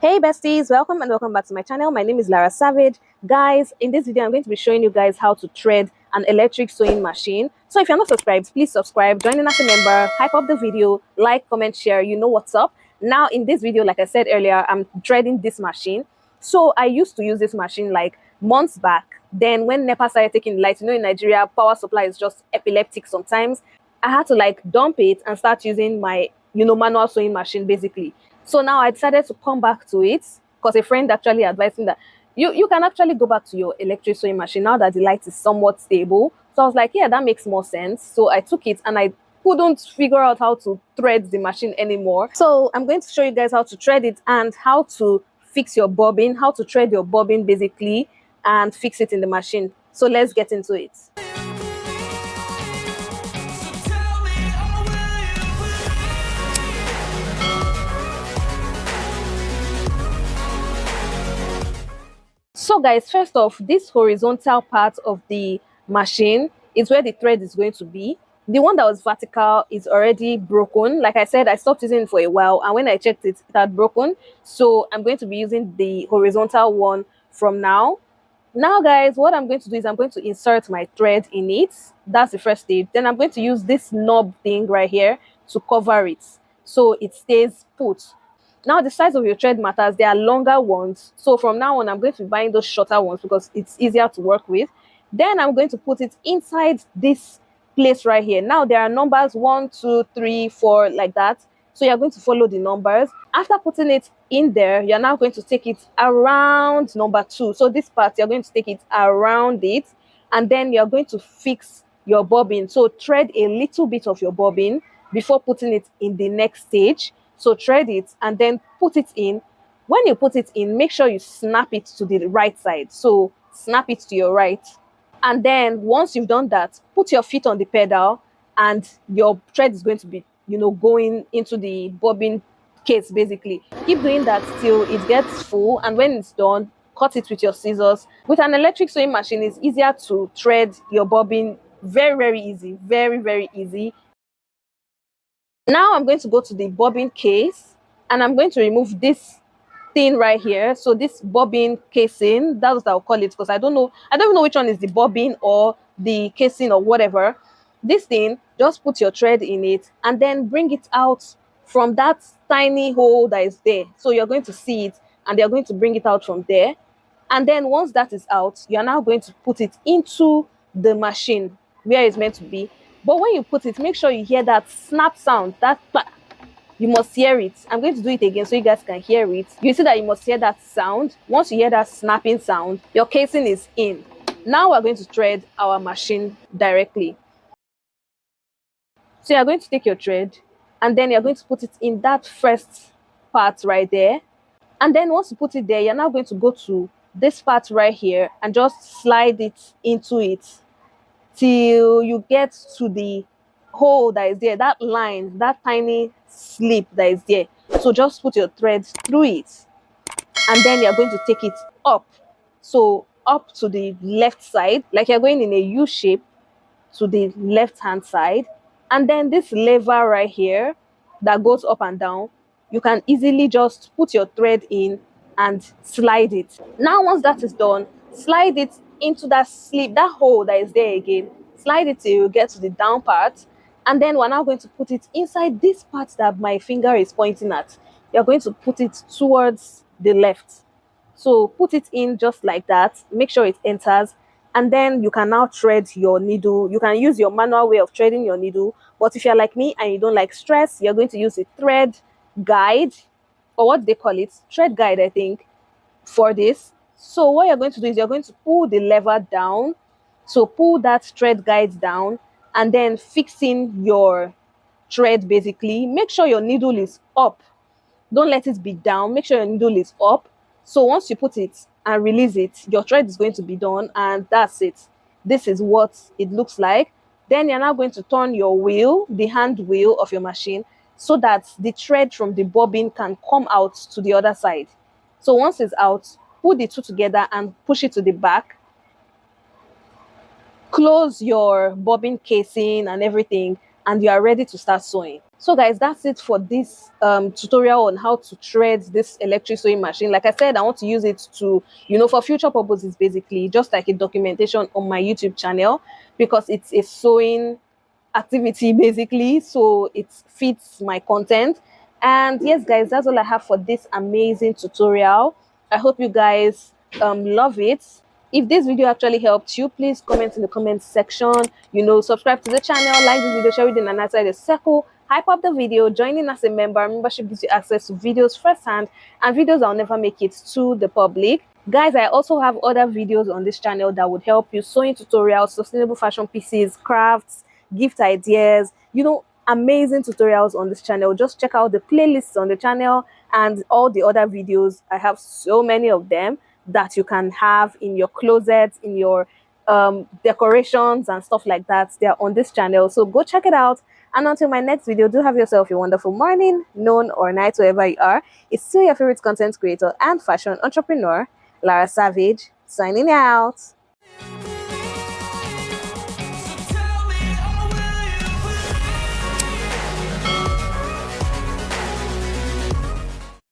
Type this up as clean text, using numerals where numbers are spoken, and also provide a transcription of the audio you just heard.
Hey besties, welcome and welcome back to my channel. My name is Lara Savage. Guys, in this video I'm going to be showing you guys how to thread an electric sewing machine. So if you're not subscribed, please subscribe, join in as a member, hype up the video, like, comment, share, you know what's up. Now in this video, like I said earlier, I'm threading this machine. So I used to use this machine like months back. Then when NEPA started taking the light, in Nigeria power supply is just epileptic sometimes. I had to like dump it and start using my manual sewing machine basically. So now I decided to come back to it because a friend actually advised me that you can actually go back to your electric sewing machine now that the light is somewhat stable. So I was like, yeah, that makes more sense. So I took it and I couldn't figure out how to thread the machine anymore. So I'm going to show you guys how to thread it and how to fix your bobbin, how to thread your bobbin basically and fix it in the machine. So let's get into it. So guys, first off, this horizontal part of the machine is where the thread is going to be. The one that was vertical is already broken. Like I said, I stopped using it for a while, and when I checked it, it had broken. So I'm going to be using the horizontal one from now. Now guys, what I'm going to do is I'm going to insert my thread in it. That's the first stage. Then I'm going to use this knob thing right here to cover it so it stays put. Now the size of your thread matters. There are longer ones, so from now on I'm going to be buying those shorter ones because it's easier to work with. Then I'm going to put it inside this place right here. Now there are numbers 1 2 3 4 like that, so you're going to follow the numbers. After putting it in there, you're now going to take it around number 2. So this part, you're going to take it around it, and then you're going to fix your bobbin. So thread a little bit of your bobbin before putting it in the next stage. So thread it and then put it in. When you put it in, make sure you snap it to the right side. So snap it to your right. And then once you've done that, put your feet on the pedal and your thread is going to be, going into the bobbin case basically. Keep doing that till it gets full, and when it's done, cut it with your scissors. With an electric sewing machine, it's easier to thread your bobbin. Very easy, very easy. Now I'm going to go to the bobbin case and I'm going to remove this thing right here. So this bobbin casing, that's what I'll call it because I don't even know which one is the bobbin or the casing or whatever. This thing, just put your thread in it and then bring it out from that tiny hole that is there. So you're going to see it and they're going to bring it out from there. And then once that is out, you're now going to put it into the machine where it's meant to be. But when you put it, make sure you hear that snap sound, that clap. You must hear it. I'm going to do it again so you guys can hear it. You see that you must hear that sound. Once you hear that snapping sound, your casing is in. Now we're going to thread our machine directly. So you're going to take your thread and then you're going to put it in that first part right there. And then once you put it there, you're now going to go to this part right here and just slide it into it till you get to the hole that is there, that line, that tiny slip that is there. So just put your thread through it and then you're going to take it up. So up to the left side, like you're going in a U shape to the left hand side. And then this lever right here that goes up and down, you can easily just put your thread in and slide it. Now once that is done, slide it into that slip, that hole that is there again. Slide it till you get to the down part, and then we're now going to put it inside this part that my finger is pointing at. You're going to put it towards the left. So put it in just like that, make sure it enters, and then you can now thread your needle. You can use your manual way of threading your needle, but if you're like me and you don't like stress, you're going to use a thread guide, or what they call it, thread guide I think, for this. So what you're going to do is you're going to pull the lever down. So pull that thread guide down and then fixing your thread basically. Make sure your needle is up. Don't let it be down. Make sure your needle is up. So once you put it and release it, your thread is going to be done, and that's it. This is what it looks like. Then you're now going to turn your wheel, the hand wheel of your machine, so that the thread from the bobbin can come out to the other side. So once it's out, put the two together and push it to the back. Close your bobbin casing and everything, and you are ready to start sewing. So guys, that's it for this tutorial on how to thread this electric sewing machine. Like I said, I want to use it to, for future purposes, basically just like a documentation on my YouTube channel, because it's a sewing activity basically, so it fits my content. And yes guys, that's all I have for this amazing tutorial. I hope you guys love it. If this video actually helped you, please comment in the comment section, subscribe to the channel, like this video, share it, and outside the circle, hype up the video, joining as a member. Membership gives you access to videos firsthand and videos I'll never make it to the public. Guys, I also have other videos on this channel that would help you: sewing tutorials, sustainable fashion pieces, crafts, gift ideas, amazing tutorials on this channel. Just check out the playlists on the channel and all the other videos. I have so many of them that you can have in your closet, in your decorations and stuff like that. They're on this channel, so go check it out. And until my next video, do have yourself a wonderful morning, noon, or night, wherever you are. It's still your favorite content creator and fashion entrepreneur, Lara Savage, signing out.